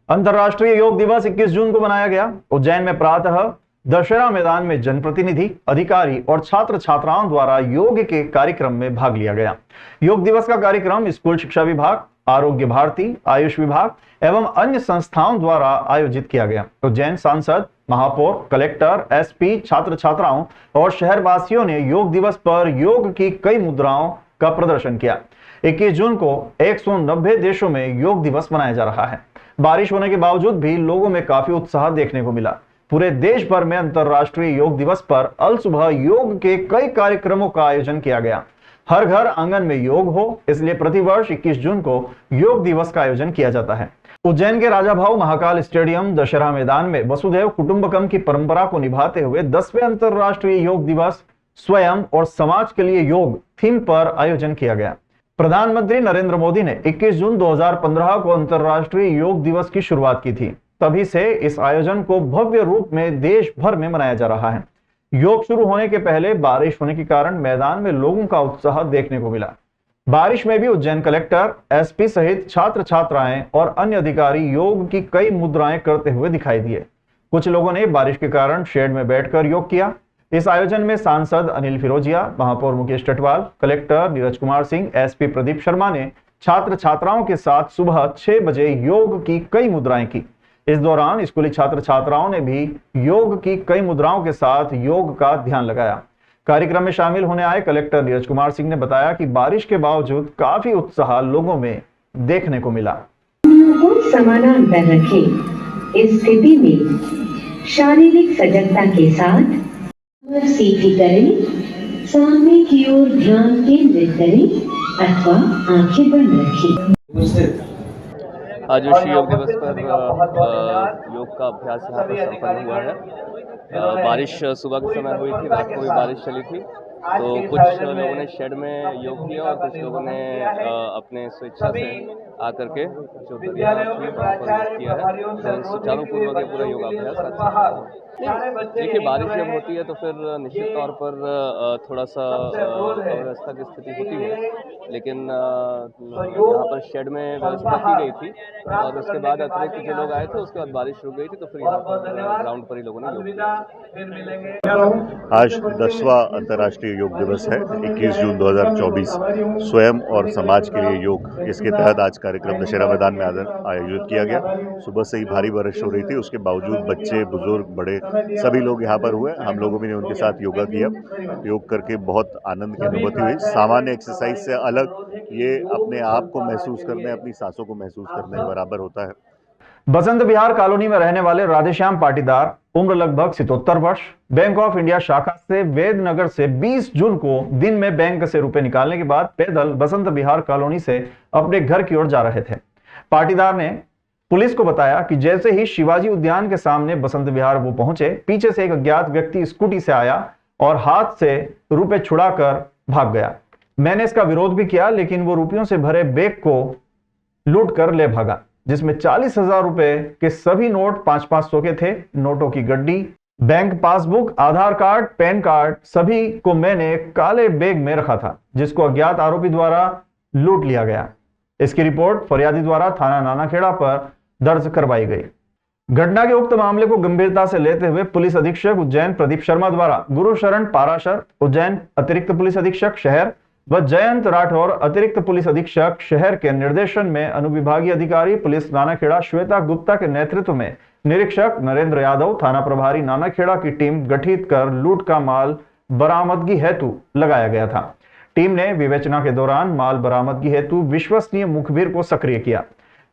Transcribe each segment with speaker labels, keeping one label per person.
Speaker 1: अंतर्राष्ट्रीय योग दिवस 21 जून को मनाया गया। उज्जैन में प्रातः दशहरा मैदान में जनप्रतिनिधि, अधिकारी और छात्र छात्राओं द्वारा योग के कार्यक्रम में भाग लिया गया। योग दिवस का कार्यक्रम स्कूल शिक्षा विभाग, आरोग्य भारती, आयुष विभाग एवं अन्य संस्थाओं द्वारा आयोजित किया गया। उज्जैन सांसद, महापौर, कलेक्टर, एसपी, छात्र छात्राओं और शहरवासियों ने योग दिवस पर योग की कई मुद्राओं का प्रदर्शन किया। 21 जून को 190 देशों में योग दिवस मनाया जा रहा है। बारिश होने के बावजूद भी लोगों में काफी उत्साह देखने को मिला। पूरे देश भर में अंतर्राष्ट्रीय योग दिवस पर अल सुबह योग के कई कार्यक्रमों का आयोजन किया गया। हर घर आंगन में योग हो, इसलिए प्रतिवर्ष 21 जून को योग दिवस का आयोजन किया जाता है। उज्जैन के राजा भाऊ महाकाल स्टेडियम दशहरा मैदान में वसुधैव कुटुंबकम की परंपरा को निभाते हुए 10वें अंतर्राष्ट्रीय योग दिवस स्वयं और समाज के लिए योग थीम पर आयोजन किया गया। प्रधानमंत्री नरेंद्र मोदी ने 21 जून 2015 को अंतर्राष्ट्रीय योग दिवस की शुरुआत की थी। तभी से इस आयोजन को भव्य रूप में देश भर में मनाया जा रहा है। योग शुरू होने के पहले बारिश होने के कारण मैदान में लोगों का उत्साह देखने को मिला। बारिश में भी उज्जैन कलेक्टर, एसपी सहित छात्र छात्राएं और अन्य अधिकारी योग की कई मुद्राएं करते हुए दिखाई दिए। कुछ लोगों ने बारिश के कारण शेड में बैठकर योग किया। इस आयोजन में सांसद अनिल फिरोजिया, महापौर मुकेश टटवाल, कलेक्टर नीरज कुमार सिंह, एसपी प्रदीप शर्मा ने छात्र छात्राओं के साथ सुबह 6 बजे योग की कई मुद्राएं की। इस दौरान स्कूली छात्र छात्राओं ने भी योग की कई मुद्राओं के साथ योग का ध्यान लगाया। कार्यक्रम में शामिल होने आए कलेक्टर नीरज कुमार सिंह ने बताया कि बारिश के बावजूद काफी उत्साह लोगों में देखने को मिला।
Speaker 2: समानांतर रखें। इस स्थिति में शारीरिक सजगता के साथ सीधी करें, सामने की ओर ध्यान केंद्रित करें अथवा आंखें बंद रखें।
Speaker 3: आज विश्व योग दिवस पर योग का अभ्यास यहाँ पर संपन्न हुआ है। बारिश सुबह के समय हुई थी, रात को भी बारिश चली थी, तो कुछ लोगों ने शेड में योग किया और कुछ लोगों ने अपने स्वेच्छा से आकर के जो दरिया थी वहाँ पर योग किया है। सुचारू पूर्वक ये पूरा योगाभ्यास देखिए, बारिश जब होती है तो फिर निश्चित तौर पर थोड़ा सा अव्यवस्था की स्थिति होती है, लेकिन यहाँ पर शेड में व्यवस्था की गई थी और उसके बाद अतिरिक्त जो लोग आए थे उसके बाद बारिश रुक गई थी, तो फिर यहाँ पर ग्राउंड पर ही लोगों ने योग किया।
Speaker 4: आज 10वां अंतर्राष्ट्रीय योग दिवस है, 21 जून 2024। स्वयं और समाज के लिए योग, इसके तहत आज कार्यक्रम दशहरा मैदान में आयोजित किया गया। सुबह से ही भारी बारिश हो रही थी, उसके बावजूद बच्चे, बुजुर्ग, बड़े सभी लोग यहाँ पर हुए। हम लोगों ने उनके साथ योगा किया। योग करके बहुत आनंद की अनुभूति हुई। सामान्य एक्सरसाइज से अलग ये अपने आप को महसूस करने, अपनी सांसों को महसूस करने के बराबर होता है।
Speaker 1: बसंत विहार कॉलोनी में रहने वाले राधेश्याम पाटीदार, उम्र लगभग 77 वर्ष, बैंक ऑफ इंडिया शाखा से वैद्यनगर से 20 जून को दिन में बैंक से रुपए निकालने के बाद पैदल बसंत विहार कॉलोनी से अपने घर की ओर जा रहे थे। पाटीदार ने पुलिस को बताया कि जैसे ही शिवाजी उद्यान के सामने बसंत विहार वो पहुंचे, पीछे से एक अज्ञात व्यक्ति स्कूटी से आया और हाथ से रुपए छुड़ाकर भाग गया। मैंने इसका विरोध भी किया, लेकिन वो रुपयों से भरे बैग को लूट कर ले भागा, जिसमें 40,000 रुपए के सभी नोट 500-500 के थे। नोटों की गड्डी, बैंक पासबुक, आधार कार्ड, पैन कार्ड सभी को मैंने काले बैग में रखा था, जिसको अज्ञात आरोपी द्वारा लूट लिया गया। इसकी रिपोर्ट फरियादी द्वारा थाना नानाखेड़ा पर दर्ज करवाई गई। घटना के उक्त मामले को गंभीरता से लेते हुए पुलिस अधीक्षक उज्जैन प्रदीप शर्मा द्वारा गुरुशरण पाराशर, उज्जैन अतिरिक्त पुलिस अधीक्षक शहर व जयंत राठौर, अतिरिक्त पुलिस अधीक्षक शहर के निर्देशन में अनुविभागीय अधिकारी पुलिस नानाखेड़ा श्वेता गुप्ता के नेतृत्व में निरीक्षक नरेंद्र यादव, थाना प्रभारी नानाखेड़ा की टीम गठित कर लूट का माल बरामदगी हेतु लगाया गया था। टीम ने विवेचना के दौरान माल बरामदगी हेतु विश्वसनीय मुखबिर को सक्रिय किया,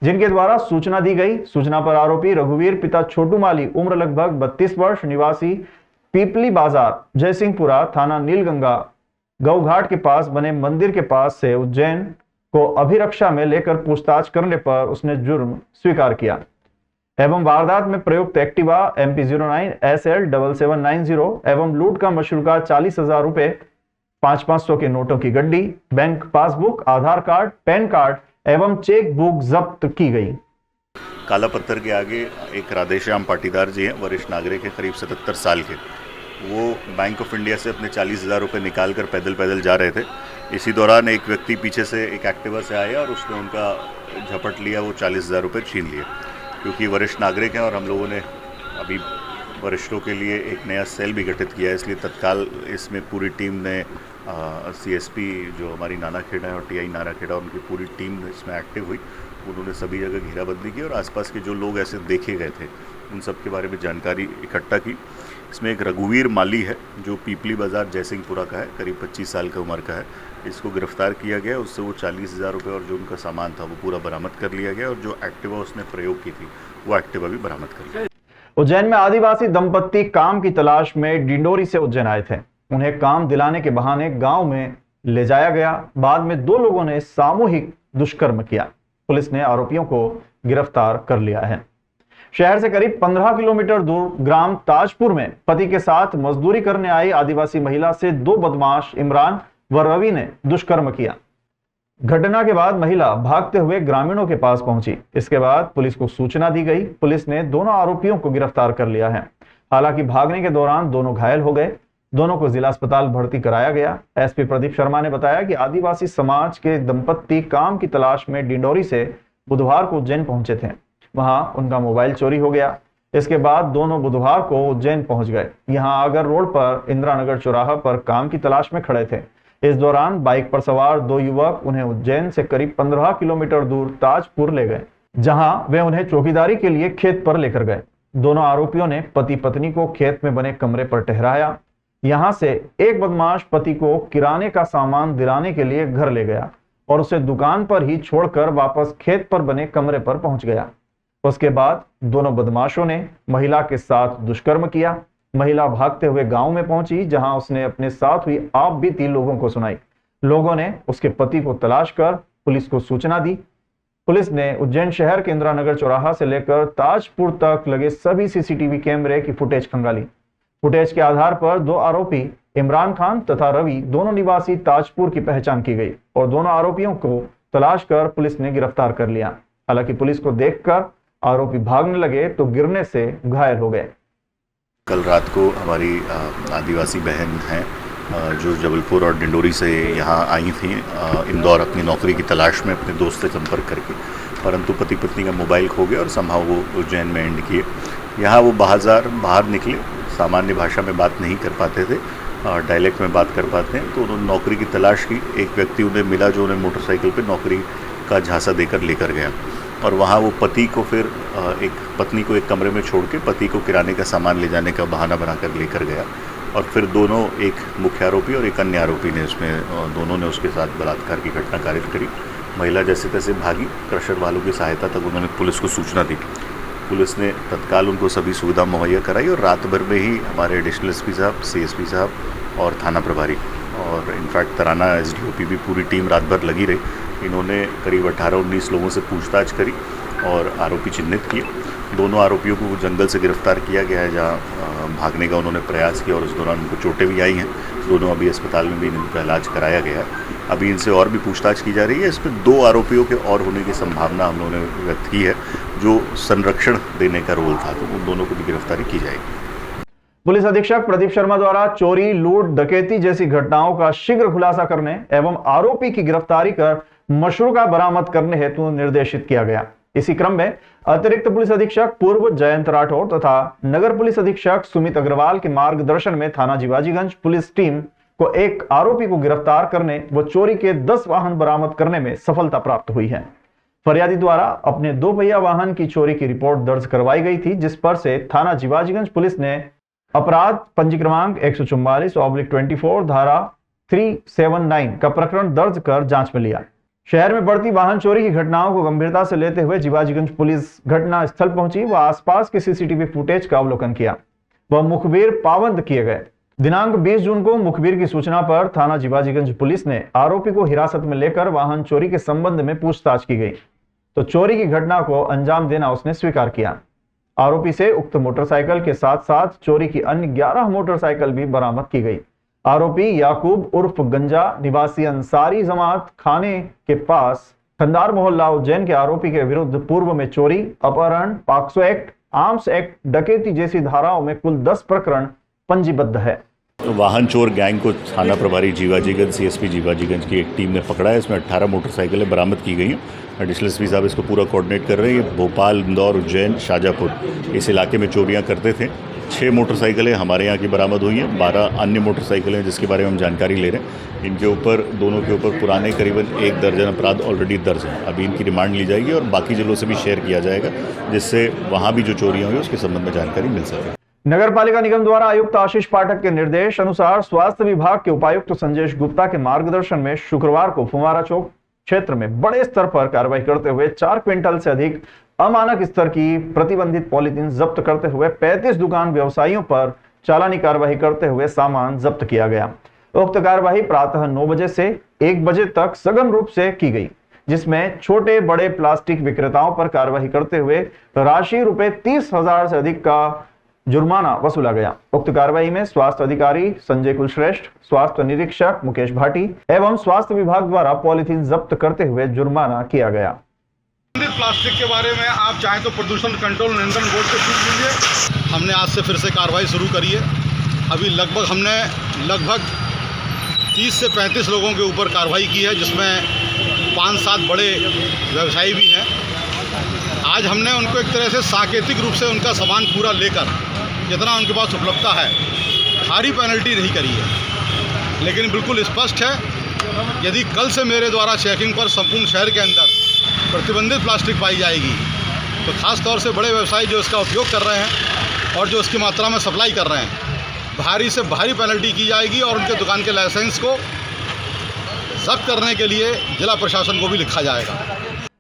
Speaker 1: जिनके द्वारा सूचना दी गई। सूचना पर आरोपी रघुवीर पिता छोटू माली, उम्र लगभग 32 वर्ष, निवासी पीपली बाजार, जयसिंहपुरा, थाना नीलगंगा, गौघाट के पास बने मंदिर के पास से उज्जैन को अभिरक्षा में लेकर पूछताछ करने पर उसने जुर्म स्वीकार किया एवं वारदात में प्रयुक्त एक्टिवा MP09 SL 7790 एवं लूट का मशरूका 40,000 रुपए, 500-500 के नोटों की गड्डी, बैंक पासबुक, आधार कार्ड, पैन कार्ड एवं चेक बुक जब्त की गई।
Speaker 4: काला पत्थर के आगे एक राधेश्याम पाटीदार जी हैं, वरिष्ठ नागरिक है, करीब 77 साल के। वो बैंक ऑफ इंडिया से अपने 40,000 रुपये निकाल कर पैदल जा रहे थे। इसी दौरान एक व्यक्ति पीछे से एक एक्टिवा से आया और उसने उनका झपट लिया, वो 40,000 रुपये छीन लिए। क्योंकि वरिष्ठ नागरिक हैं और हम लोगों ने अभी वरिष्ठों के लिए एक नया सेल भी गठित किया है, इसलिए तत्काल इसमें पूरी टीम ने CSP जो हमारी नानाखेड़ा है और TI नानाखेड़ा, उनकी पूरी टीम इसमें एक्टिव हुई। उन्होंने सभी जगह घेराबंदी की और आसपास के जो लोग ऐसे देखे गए थे उन सब के बारे में जानकारी इकट्ठा की। इसमें एक रघुवीर माली है जो पीपली बाज़ार जयसिंहपुरा का है, करीब 25 साल का उम्र का है। इसको गिरफ्तार किया गया, उससे वो 40,000 रुपये और जो उनका सामान था वो पूरा बरामद कर लिया गया और जो एक्टिवा उसने प्रयोग की थी वो एक्टिवा भी बरामद कर लिया।
Speaker 1: उज्जैन में आदिवासी दंपत्ति काम की तलाश में डिंडोरी से उज्जैन आए थे। उन्हें काम दिलाने के बहाने गांव में ले जाया गया। बाद में दो लोगों ने सामूहिक दुष्कर्म किया। पुलिस ने आरोपियों को गिरफ्तार कर लिया है। शहर से करीब 15 किलोमीटर दूर ग्राम ताजपुर में पति के साथ मजदूरी करने आई आदिवासी महिला से दो बदमाश इमरान व रवि ने दुष्कर्म किया। घटना के बाद महिला भागते हुए ग्रामीणों के पास पहुंची। इसके बाद पुलिस को सूचना दी गई। पुलिस ने दोनों आरोपियों को गिरफ्तार कर लिया है। हालांकि भागने के दौरान दोनों घायल हो गए। दोनों को जिला अस्पताल भर्ती कराया गया। SP प्रदीप शर्मा ने बताया कि आदिवासी समाज के दंपत्ति काम की तलाश में डिंडोरी से बुधवार को उज्जैन पहुंचे थे। वहां उनका मोबाइल चोरी हो गया। इसके बाद दोनों बुधवार को उज्जैन पहुंच गए। यहां आगर रोड पर इंदिरानगर चौराहा पर काम की तलाश में खड़े थे। इस दौरान बाइक पर सवार दो युवक उन्हें उज्जैन से करीब 15 किलोमीटर दूर ताजपुर ले गए, जहां वे उन्हें चौकीदारी के लिए खेत पर लेकर गए। दोनों आरोपियों ने पति पत्नी को खेत में बने कमरे पर ठहराया। यहां से एक बदमाश पति को किराने का सामान दिलाने के लिए घर ले गया और उसे दुकान पर ही छोड़कर वापस खेत पर बने कमरे पर पहुंच गया। उसके बाद दोनों बदमाशों ने महिला के साथ दुष्कर्म किया। महिला भागते हुए गांव में पहुंची, जहां उसने अपने साथ हुई आप बीती लोगों को सुनाई। लोगों ने उसके पति को तलाश कर पुलिस को सूचना दी। पुलिस ने उज्जैन शहर के इंदिरानगर चौराहा से लेकर ताजपुर तक लगे सभी CCTV कैमरे की फुटेज खंगाली। फुटेज के आधार पर दो आरोपी इमरान खान तथा रवि दोनों निवासी ताजपुर की पहचान की गई और दोनों आरोपियों को तलाश कर पुलिस ने गिरफ्तार कर लिया। हालांकि पुलिस को देखकर आरोपी भागने लगे तो गिरने से घायल हो गए।
Speaker 4: कल रात को हमारी आदिवासी बहन हैं जो जबलपुर और डिंडोरी से यहाँ आई थी इंदौर अपनी नौकरी की तलाश में अपने दोस्त से संपर्क करके, परंतु पति पत्नी का मोबाइल खो गया और संभव वो उज्जैन में एंड किए। यहाँ वो बाहर निकले, सामान्य भाषा में बात नहीं कर पाते थे, डायलेक्ट में बात कर पाते हैं, तो उन्होंने नौकरी की तलाश की। एक व्यक्ति उन्हें मिला जो उन्हें मोटरसाइकिल पर नौकरी का झांसा देकर लेकर गया और वहाँ वो पति को फिर पत्नी को एक कमरे में छोड़ के पति को किराने का सामान ले जाने का बहाना बनाकर लेकर गया और फिर दोनों, एक मुख्य आरोपी और एक अन्य आरोपी ने दोनों ने उसके साथ बलात्कार की घटना कारित करी। महिला जैसे तैसे भागी। क्रशर वालों की सहायता तक उन्होंने पुलिस को सूचना दी। पुलिस ने तत्काल उनको सभी सुविधा मुहैया कराई और रात भर में ही हमारे एडिशनल SP साहब, CSP साहब और थाना प्रभारी और इनफैक्ट तराना SDOP भी पूरी टीम रात भर लगी रही। इन्होंने करीब 18-19 लोगों से पूछताछ करी और आरोपी चिन्हित किए। दोनों आरोपियों को जंगल से गिरफ्तार किया गया है, जहां भागने का उन्होंने प्रयास किया और उस दौरान उनको चोटें भी आई हैं। दोनों अभी अस्पताल में भी इनका इलाज कराया गया है। अभी इनसे और भी पूछताछ की जा रही है। इसमें 2 आरोपियों के और होने की संभावना हम लोगों ने व्यक्त की है, जो संरक्षण देने का रोल था, तो उन दोनों को भी गिरफ्तारी की जाएगी।
Speaker 1: पुलिस अधीक्षक प्रदीप शर्मा द्वारा चोरी, लूट, डकैती जैसी घटनाओं का शीघ्र खुलासा करने एवं आरोपी की गिरफ्तारी कर मशरूका बरामद करने हेतु निर्देशित किया गया। इसी क्रम में अतिरिक्त पुलिस अधीक्षक पूर्व जयंत राठौर तथा नगर पुलिस अधीक्षक सुमित अग्रवाल के मार्गदर्शन में थाना जीवाजीगंज पुलिस टीम को एक आरोपी को गिरफ्तार करने व चोरी के 10 वाहन बरामद करने में सफलता प्राप्त हुई है। फरियादी द्वारा अपने 2 पहिया वाहन की चोरी की रिपोर्ट दर्ज करवाई गई थी, जिस पर से थाना जीवाजीगंज पुलिस ने अपराध पंजी क्रमांक 144/24 धारा 379 का प्रकरण दर्ज कर जांच में लिया। शहर में बढ़ती वाहन चोरी की घटनाओं को गंभीरता से लेते हुए जीवाजीगंज पुलिस घटना स्थल पहुंची व आसपास के CCTV फुटेज का अवलोकन किया व मुखबिर पाबंद किए गए। दिनांक 20 जून को मुखबिर की सूचना पर थाना जीवाजीगंज पुलिस ने आरोपी को हिरासत में लेकर वाहन चोरी के संबंध में पूछताछ की गई, तो चोरी की घटना को अंजाम देना उसने स्वीकार किया। आरोपी से उक्त मोटरसाइकिल के साथ साथ चोरी की अन्य 11 मोटरसाइकिल भी बरामद की गई। आरोपी याकूब उर्फ गंजा निवासी अंसारी जमात खाने के पास खंदार मोहल्ला उज्जैन के आरोपी के विरुद्ध पूर्व में चोरी, अपहरण, पॉक्सो एक्ट, आर्म्स एक्ट, डकैती जैसी धाराओं में कुल 10 प्रकरण पंजीबद्ध है।
Speaker 4: वाहन चोर गैंग को थाना प्रभारी जीवाजीगंज सीएसपी जीवाजीगंज की एक टीम ने पकड़ा है। इसमें 18 मोटरसाइकिलें बरामद की गई हैं। एडिशनल एसपी साहब इसको पूरा कोऑर्डिनेट कर रहे हैं। ये भोपाल, इंदौर, उज्जैन, शाजापुर इस इलाके में चोरियां करते थे। 6 मोटरसाइकिलें हमारे यहाँ की बरामद हुई हैं। 12 अन्य मोटरसाइकिलें जिसके बारे में हम जानकारी ले रहे हैं। इनके ऊपर, दोनों के ऊपर पुराने करीबन 1 दर्जन अपराध ऑलरेडी दर्ज हैं। अभी इनकी रिमांड ली जाएगी और बाकी जिलों से भी शेयर किया जाएगा, जिससे वहाँ भी जो चोरियाँ हुई उसके संबंध में जानकारी मिल सके।
Speaker 1: नगर पालिका निगम द्वारा आयुक्त आशीष पाठक के निर्देश अनुसार स्वास्थ्य विभाग के उपायुक्त संजेश गुप्ता के मार्गदर्शन में शुक्रवार को फुवारा चौक क्षेत्र में बड़े स्तर पर कार्रवाई करते हुए 4 क्विंटल से अधिक अमानक स्तर की प्रतिबंधित पॉलीथीन जब्त करते हुए 35 दुकान व्यवसायियों पर चालानी कार्रवाई करते हुए सामान जब्त किया गया। उक्त कार्रवाई प्रातः 9 बजे से 1 बजे तक सघन रूप से की गई, जिसमें छोटे बड़े प्लास्टिक विक्रेताओं पर कार्रवाई करते हुए राशि रुपए 30,000 से अधिक का जुर्माना वसूला गया। उक्त कार्रवाई में स्वास्थ्य अधिकारी संजय कुलश्रेष्ठ, स्वास्थ्य निरीक्षक मुकेश भाटी एवं स्वास्थ्य विभाग द्वारा पॉलीथीन जब्त करते हुए जुर्माना किया गया।
Speaker 5: प्लास्टिक के बारे में आप चाहें तो प्रदूषण कंट्रोल नियंत्रण बोर्ड से पूछ लीजिए। हमने आज से फिर से कार्रवाई शुरू करी है। अभी हमने लगभग 30 से 35 लोगों के ऊपर कार्रवाई की है, जिसमें 5-7 बड़े व्यवसायी भी हैं। आज हमने उनको एक तरह से सांकेतिक रूप से उनका सामान पूरा लेकर जितना उनके पास उपलब्धता है भारी पेनल्टी नहीं करी है, लेकिन बिल्कुल स्पष्ट है, यदि कल से मेरे द्वारा चेकिंग पर संपूर्ण शहर के अंदर प्रतिबंधित प्लास्टिक पाई जाएगी तो खास तौर से बड़े व्यवसायी जो इसका उपयोग कर रहे हैं और जो इसकी मात्रा में सप्लाई कर रहे हैं, भारी से भारी पेनल्टी की जाएगी और उनके दुकान के लाइसेंस को जब्त करने के लिए जिला प्रशासन को भी लिखा जाएगा।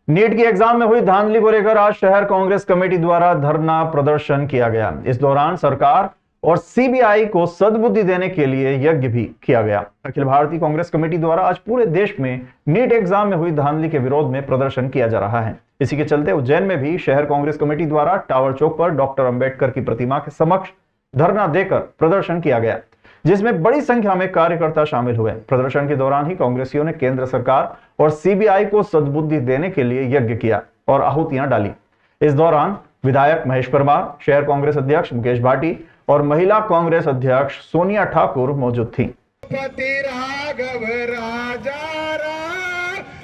Speaker 1: नीट की एग्जाम में हुई धांधली को लेकर आज शहर कांग्रेस कमेटी द्वारा धरना प्रदर्शन किया गया। इस दौरान सरकार और सीबीआई को सद्बुद्धि देने के लिए यज्ञ भी किया गया। अखिल भारतीय कांग्रेस कमेटी द्वारा आज पूरे देश में नीट एग्जाम में हुई धांधली के विरोध में प्रदर्शन किया जा रहा है। इसी के चलते उज्जैन में भी शहर कांग्रेस कमेटी द्वारा टावर चौक पर डॉक्टर अंबेडकर की प्रतिमा के समक्ष धरना देकर प्रदर्शन किया गया, जिसमें बड़ी संख्या में कार्यकर्ता शामिल हुए। प्रदर्शन के दौरान ही कांग्रेसियों ने केंद्र सरकार और सीबीआई को सद्बुद्धि देने के लिए यज्ञ किया और आहुतियां डाली। इस दौरान विधायक महेश परमार, शहर कांग्रेस अध्यक्ष मुकेश भाटी और महिला कांग्रेस अध्यक्ष सोनिया ठाकुर मौजूद थी।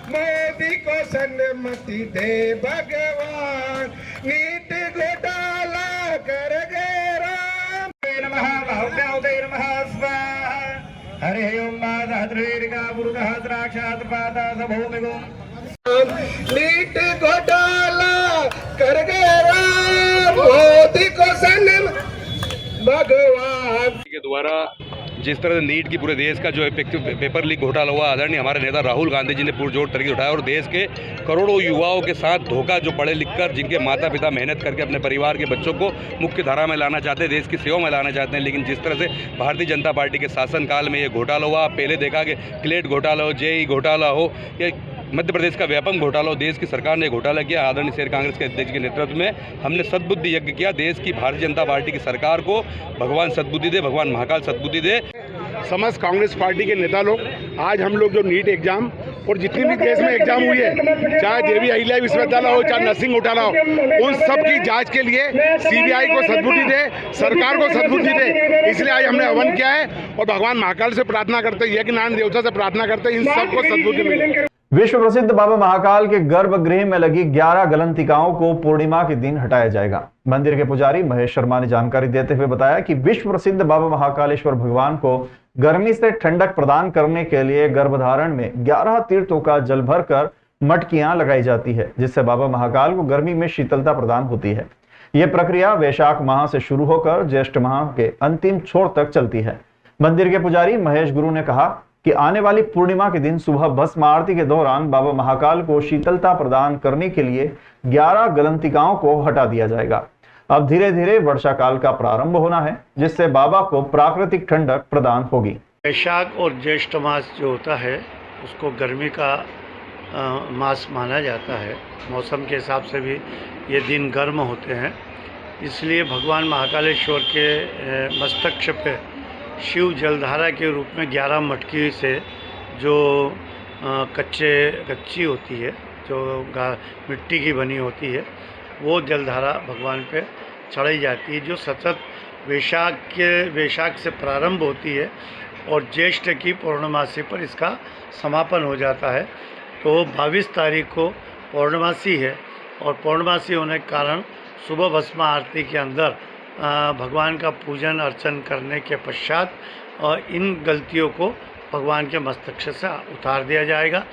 Speaker 6: मोदी को सन्मति दे भगवान, नीट घोटाला कर गए राम। हरे ओम नीट घोटाला कर गए राम, मोदी को सन्मति भगवान
Speaker 7: के द्वारा जिस तरह से नीट की पूरे देश का जो पेपर लीक घोटाला हुआ, आदरणीय हमारे नेता राहुल गांधी जी ने पुरजोर तरीके से उठाया और देश के करोड़ों युवाओं के साथ धोखा, जो पढ़े लिखकर जिनके माता पिता मेहनत करके अपने परिवार के बच्चों को मुख्य धारा में लाना चाहते हैं, देश की सेवा में लाना चाहते हैं, लेकिन जिस तरह से भारतीय जनता पार्टी के शासनकाल में ये घोटाला हुआ, पहले देखा कि क्लेट घोटाला हो, जेईई घोटाला हो या मध्य प्रदेश का व्यापक घोटाला हो, देश की सरकार ने घोटाला किया। आदरणीय शहर कांग्रेस के अध्यक्ष के नेतृत्व में हमने सद्बुद्धि यज्ञ किया। देश की भारतीय जनता पार्टी की सरकार को भगवान सद्बुद्धि दे, भगवान महाकाल सद्बुद्धि दे।
Speaker 5: समस्त कांग्रेस पार्टी के नेता लोग आज हम लोग जो नीट एग्जाम और जितनी भी देश में एग्जाम हुई है, चाहे देवी अहिल्या विश्वविद्यालय हो, चाहे नर्सिंग घोटाला हो, उन सब की जांच के लिए सीबीआई को सद्बुद्धि दे, सरकार को सद्बुद्धि दे। इसलिए आज हमने हवन किया है और भगवान महाकाल से प्रार्थना करते हैं, यज्ञनारायण देवता से प्रार्थना करते हैं, इन सबको सद्बुद्धि मिले।
Speaker 1: विश्व प्रसिद्ध बाबा महाकाल के गर्भगृह में लगी 11 गलंतिकाओं को पूर्णिमा के दिन हटाया जाएगा। मंदिर के पुजारी महेश शर्मा ने जानकारी देते हुए बताया कि विश्व प्रसिद्ध बाबा महाकालेश्वर भगवान को गर्मी से ठंडक प्रदान करने के लिए गर्भधारण में 11 तीर्थों का जल भरकर मटकियां लगाई जाती है, जिससे बाबा महाकाल को गर्मी में शीतलता प्रदान होती है। यह प्रक्रिया वैशाख माह से शुरू होकर ज्येष्ठ माह के अंतिम छोर तक चलती है। मंदिर के पुजारी महेश गुरु ने कहा कि आने वाली पूर्णिमा के दिन सुबह भस्म आरती के दौरान बाबा महाकाल को शीतलता प्रदान करने के लिए 11 गलंतिकाओं को हटा दिया जाएगा। अब धीरे धीरे वर्षा काल का प्रारंभ होना है, जिससे बाबा को प्राकृतिक ठंडक प्रदान होगी।
Speaker 8: वैशाख और ज्येष्ठ मास जो होता है उसको गर्मी का मास माना जाता है। मौसम के हिसाब से भी ये दिन गर्म होते हैं, इसलिए भगवान महाकालेश्वर के मस्तक पे शिव जलधारा के रूप में 11 मटकी से जो कच्ची होती है, जो मिट्टी की बनी होती है, वो जलधारा भगवान पे चढ़ाई जाती है, जो सतत वैशाख से प्रारंभ होती है और ज्येष्ठ की पौर्णमासी पर इसका समापन हो जाता है। तो 22 तारीख को पौर्णमासी है और पौर्णमासी होने के कारण सुबह भस्म आरती के अंदर भगवान का पूजन अर्चन करने के पश्चात इन गलतियों को भगवान के मस्तक से उतार दिया जाएगा।